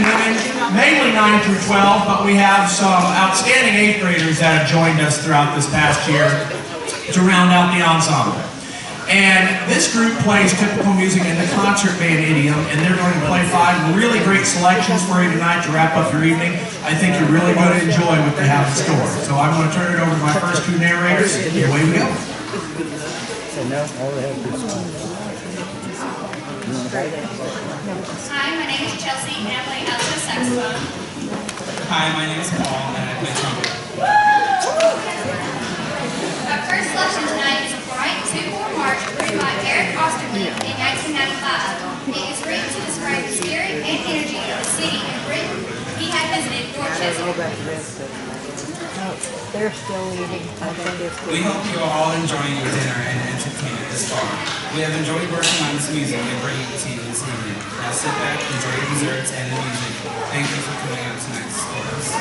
and women, mainly 9 through 12, but we have some outstanding 8th graders that have joined us throughout this past year to round out the ensemble. And this group plays typical music in the concert band idiom, and they're going to play 5 really great selections for you tonight to wrap up your evening. I think you're really going to enjoy what they have in store. So I'm going to turn it over to my first 2 narrators, and away we go. Hi, my name is Chelsea, and I play alto saxophone. Hi, my name is Paul, and I play trumpet. Our first selection tonight is a bright two-4 march written by Eric Osterman in 1995. It is written to describe the spirit and energy of the city in Britain he had visited, Dorchester. They're still eating. We hope you are all enjoying your dinner and entertainment this far. We have enjoyed working on this music and bringing it to you this evening. Now sit back, enjoy your desserts and the music. Thank you for coming out tonight to support us.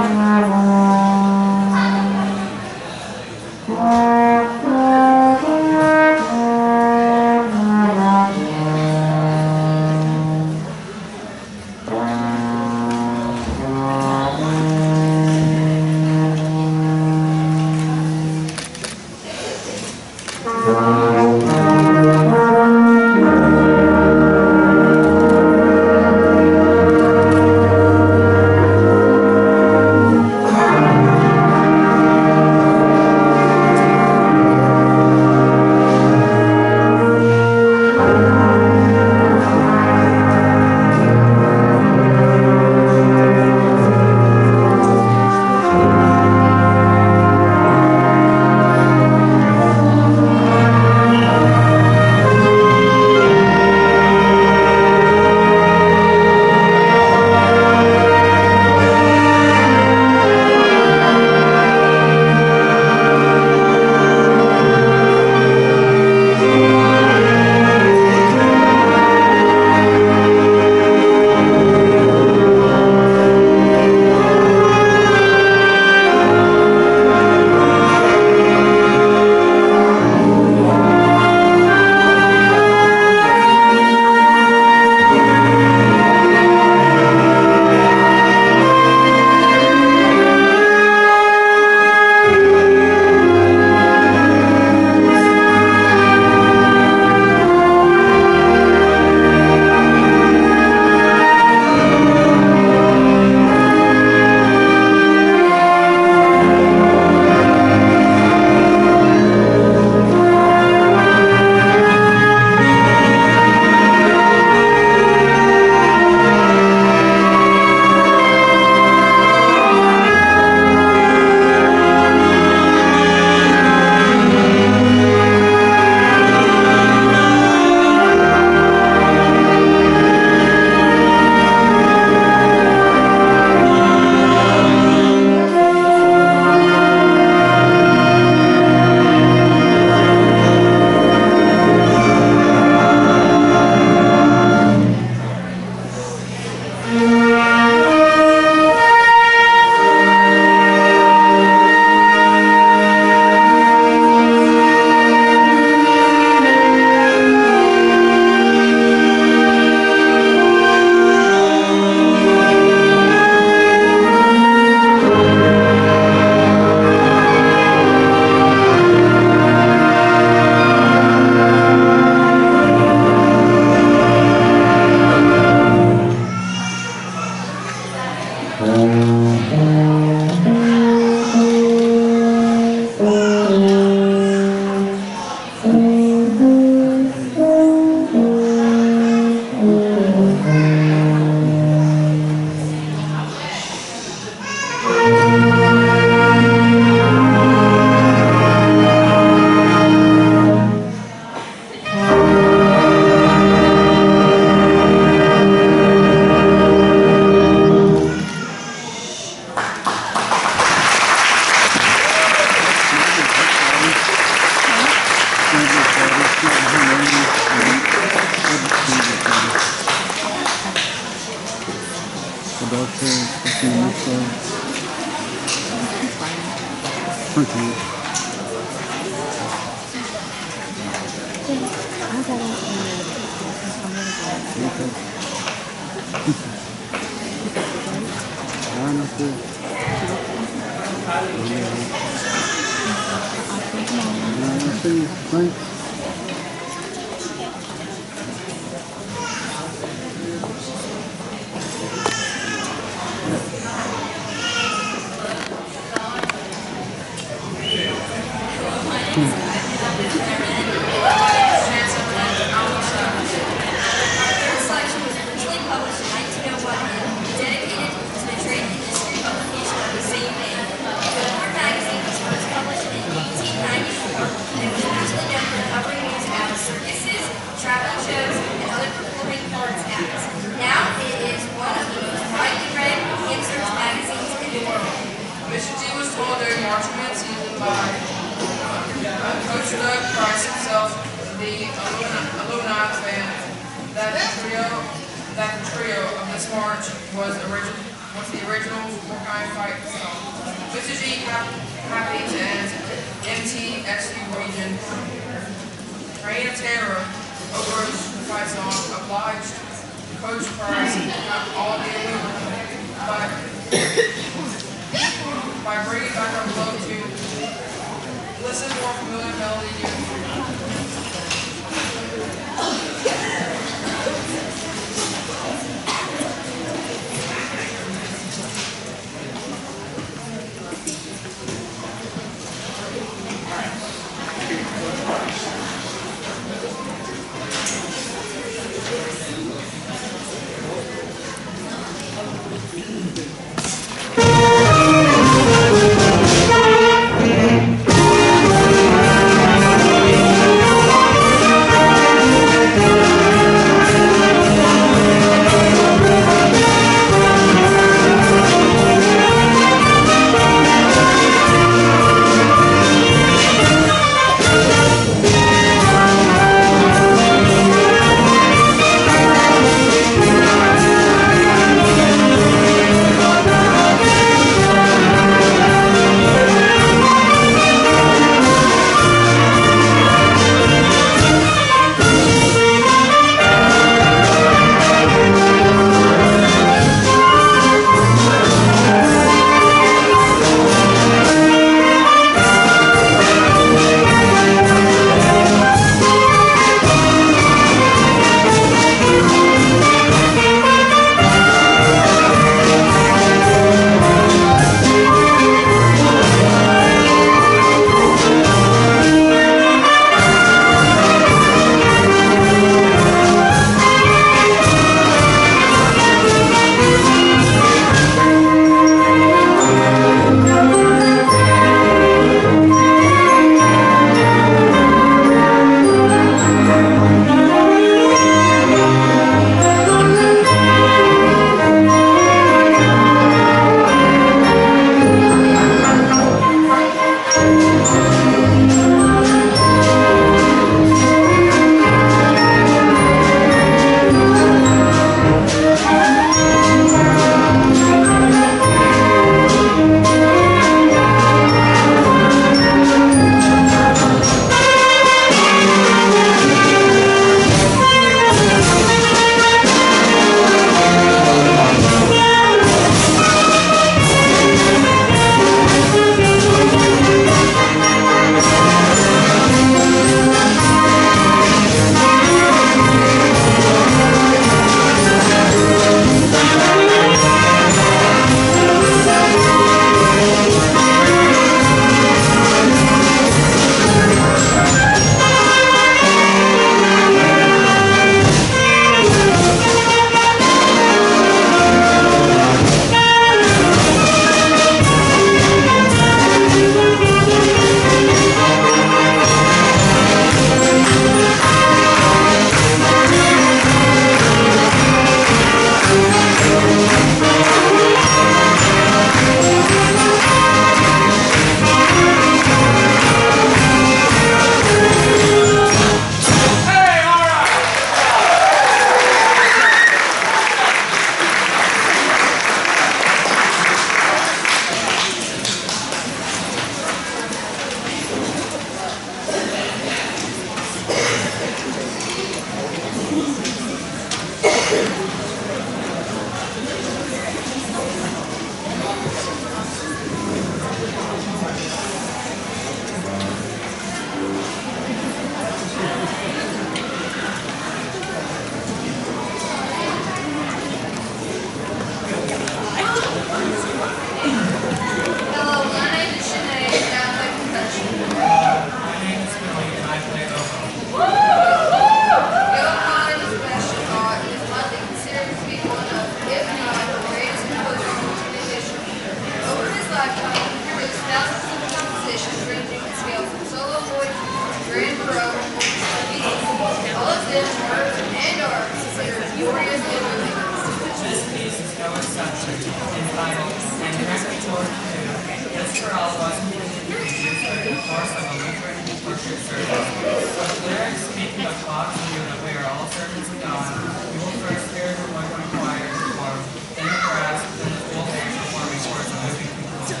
title, and directed toward two. This for all of us who believe in Jesus are the course of a Lutheran worship service. The lyrics speak of God's view that we are all servants of God. We will first hear the woodwind choir perform, then the brass, then the full band performing towards a moving conclusion.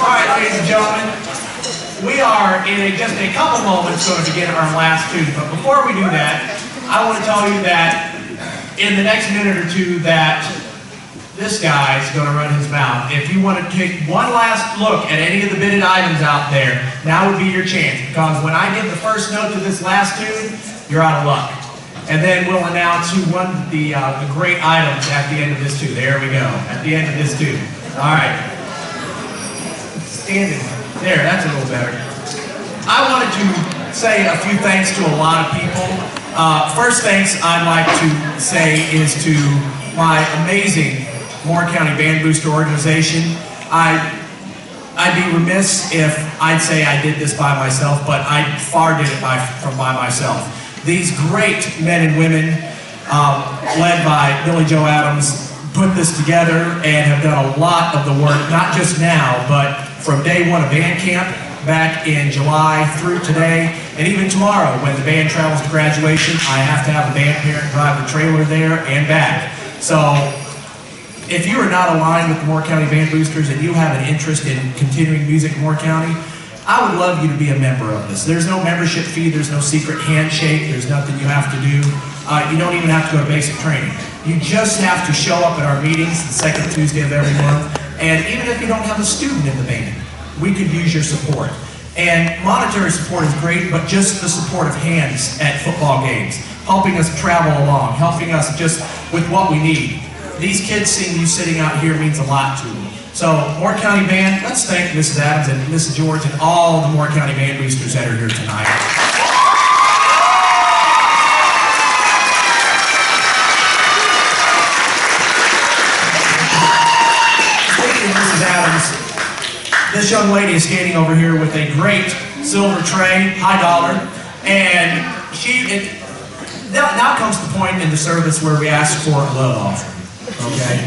All right, ladies and gentlemen, we are in just a couple moments going to begin our last tune. But before we do that, I want to tell you that in the next minute or two that this guy's going to run his mouth. If you want to take one last look at any of the bidded items out there, now would be your chance. Because when I give the first note to this last tune, you're out of luck. And then we'll announce who won the great items at the end of this tune. There we go. At the end of this tune. All right. Standing. There, that's a little better. I wanted to say a few thanks to a lot of people. First thanks I'd like to say is to my amazing Moore County Band Booster organization. I'd be remiss if I'd say I did this by myself, but I far did it by myself. These great men and women, led by Billy Joe Adams, put this together and have done a lot of the work, not just now, but from day one of band camp, back in July through today, and even tomorrow when the band travels to graduation, I have to have a band parent drive the trailer there and back. So, if you are not aligned with the Moore County Band Boosters and you have an interest in continuing music in Moore County, I would love you to be a member of this. There's no membership fee, there's no secret handshake, there's nothing you have to do. You don't even have to go to basic training. You just have to show up at our meetings the second Tuesday of every month, and even if you don't have a student in the band, we could use your support. And monetary support is great, but just the support of hands at football games, helping us travel along, helping us just with what we need. These kids seeing you sitting out here means a lot to them. So, Moore County Band, let's thank Mrs. Adams and Mrs. George and all the Moore County Band Boosters that are here tonight. Speaking of Mrs. Adams, this young lady is standing over here with a great silver tray, high dollar, and now comes the point in the service where we ask for a love offering. Okay.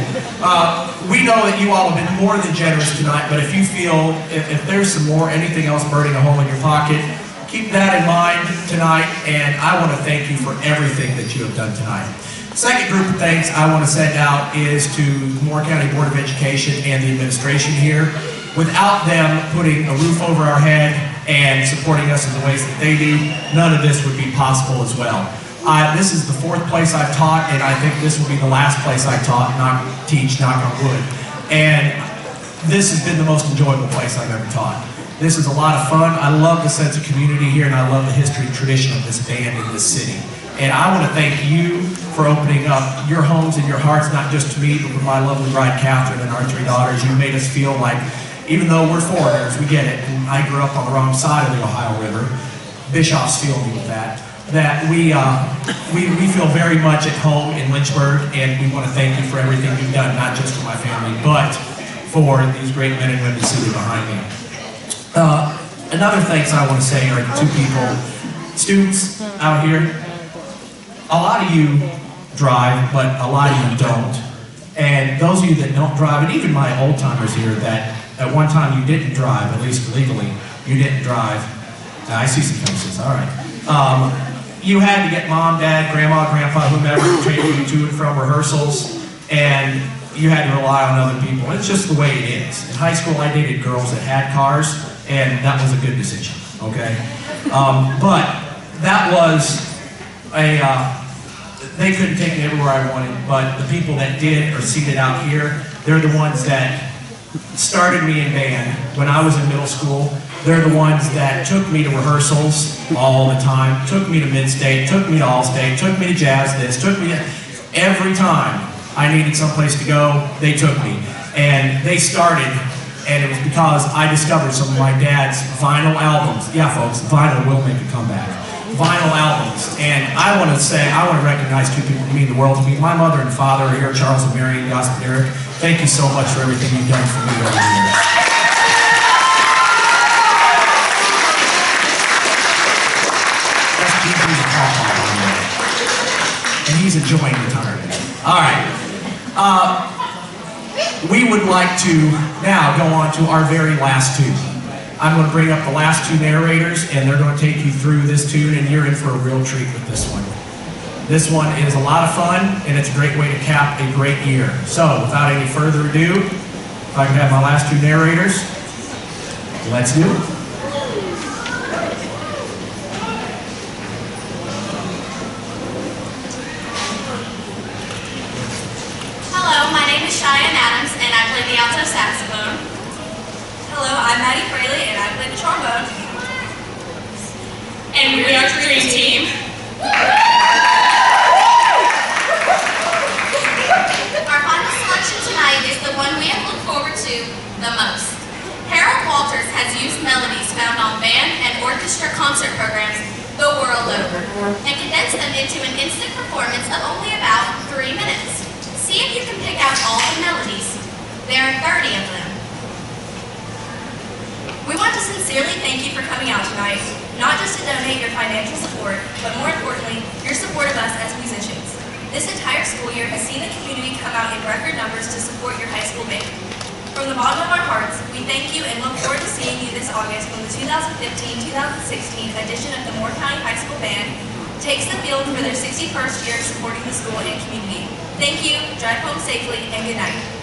We know that you all have been more than generous tonight, but if you feel, if there's some more, anything else burning a hole in your pocket, keep that in mind tonight, and I want to thank you for everything that you have done tonight. Second group of thanks I want to send out is to the Moore County Board of Education and the administration here. Without them putting a roof over our head and supporting us in the ways that they do, none of this would be possible as well. This is the fourth place I've taught, and I think this will be the last place I teach, knock on wood. And this has been the most enjoyable place I've ever taught. This is a lot of fun. I love the sense of community here, and I love the history and tradition of this band in this city. And I want to thank you for opening up your homes and your hearts, not just to me, but with my lovely bride, Catherine, and our three daughters. You made us feel like, even though we're foreigners, we get it. And I grew up on the wrong side of the Ohio River. Bishops feel me with that. That we feel very much at home in Lynchburg, and we want to thank you for everything you've done, not just for my family, but for these great men and women sitting behind me. Another thanks I want to say are two people, students out here. A lot of you drive, but a lot of you don't. And those of you that don't drive, and even my old timers here that at one time you didn't drive, at least legally, you didn't drive. I see some faces, all right. You had to get mom, dad, grandma, grandpa, whomever to take you to and from rehearsals, and you had to rely on other people. It's just the way it is. In high school, I dated girls that had cars, and that was a good decision, okay? But that was they couldn't take me everywhere I wanted, but the people that did are seated out here. They're the ones that started me in band when I was in middle school. They're the ones that took me to rehearsals all the time, took me to Mid-State, took me to All-State, took me to Jazz This, took me to... Every time I needed someplace to go, they took me. And they started, and it was because I discovered some of my dad's vinyl albums. Yeah, folks, vinyl will make a comeback. Vinyl albums. And I want to recognize two people who mean the world to me. My mother and father are here, Charles and Marion Gospel-Eric. Thank you so much for everything you've done for me over the years. And he's enjoying retirement. All right. We would like to now go on to our very last tune. I'm going to bring up the last two narrators, and they're going to take you through this tune, and you're in for a real treat with this one. This one is a lot of fun, and it's a great way to cap a great year. So, without any further ado, if I can have my last two narrators, let's do it. And we are Dream Team. Our final selection tonight is the one we have looked forward to the most. Harold Walters has used melodies found on band and orchestra concert programs the world over and condensed them into an instant performance of only about 3 minutes. See if you can pick out all the melodies. There are 30 of them. We want to sincerely thank you for coming out tonight, not just to donate your financial support, but more importantly, your support of us as musicians. This entire school year has seen the community come out in record numbers to support your high school band. From the bottom of our hearts, we thank you and look forward to seeing you this August when the 2015-2016 edition of the Moore County High School Band takes the field for their 61st year supporting the school and community. Thank you, drive home safely, and good night.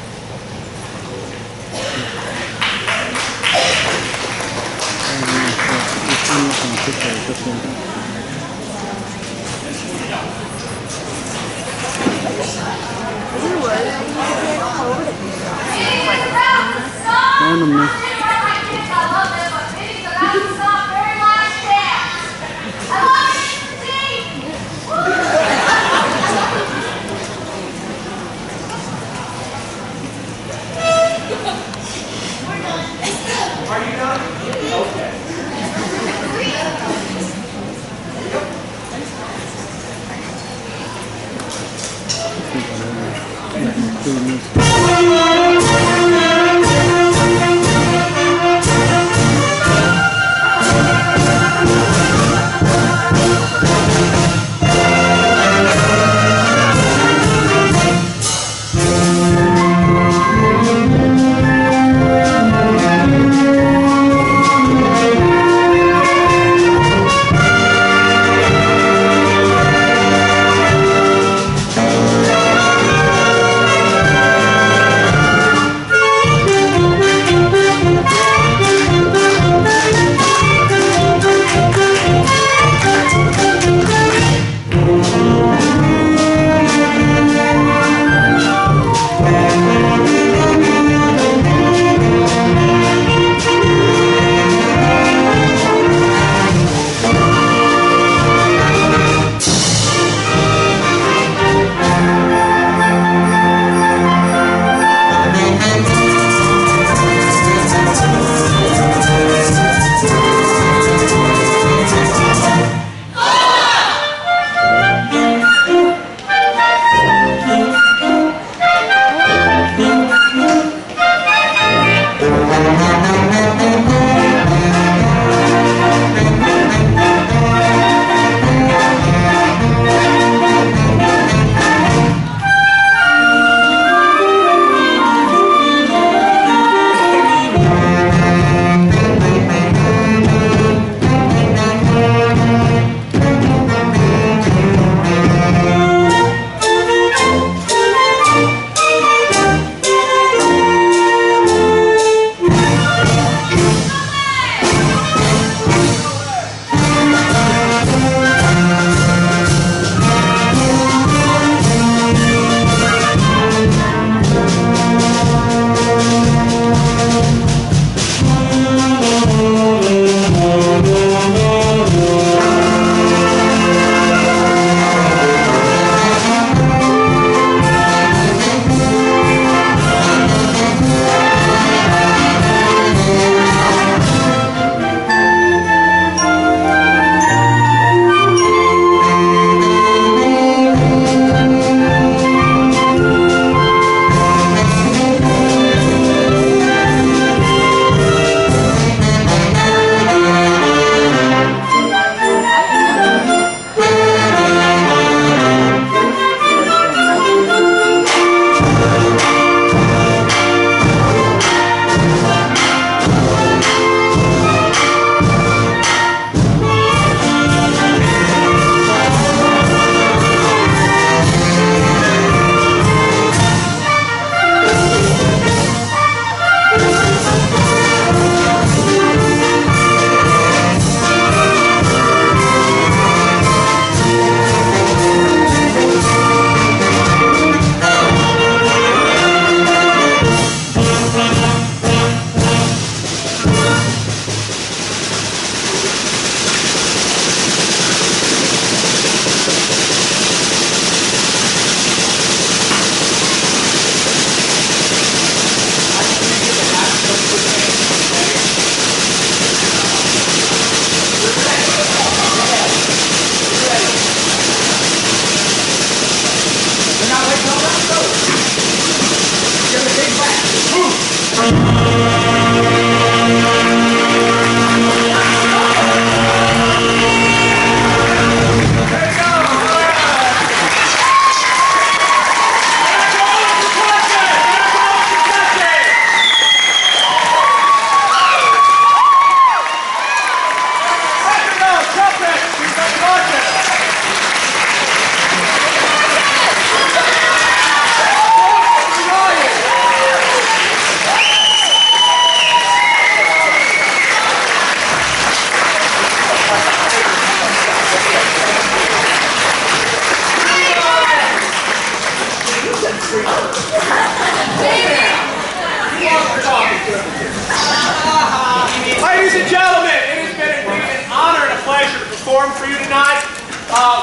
perform for you tonight.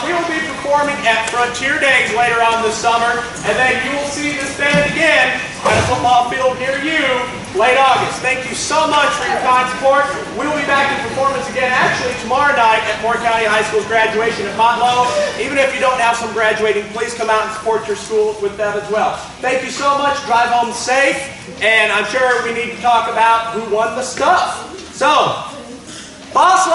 We will be performing at Frontier Days later on this summer, and then you will see this band again at a football field near you late August. Thank you so much for your kind support. We will be back in performance again actually tomorrow night at Moore County High School's graduation at Motlow. Even if you don't have some graduating, please come out and support your school with them as well. Thank you so much. Drive home safe, and I'm sure we need to talk about who won the stuff. So, Boss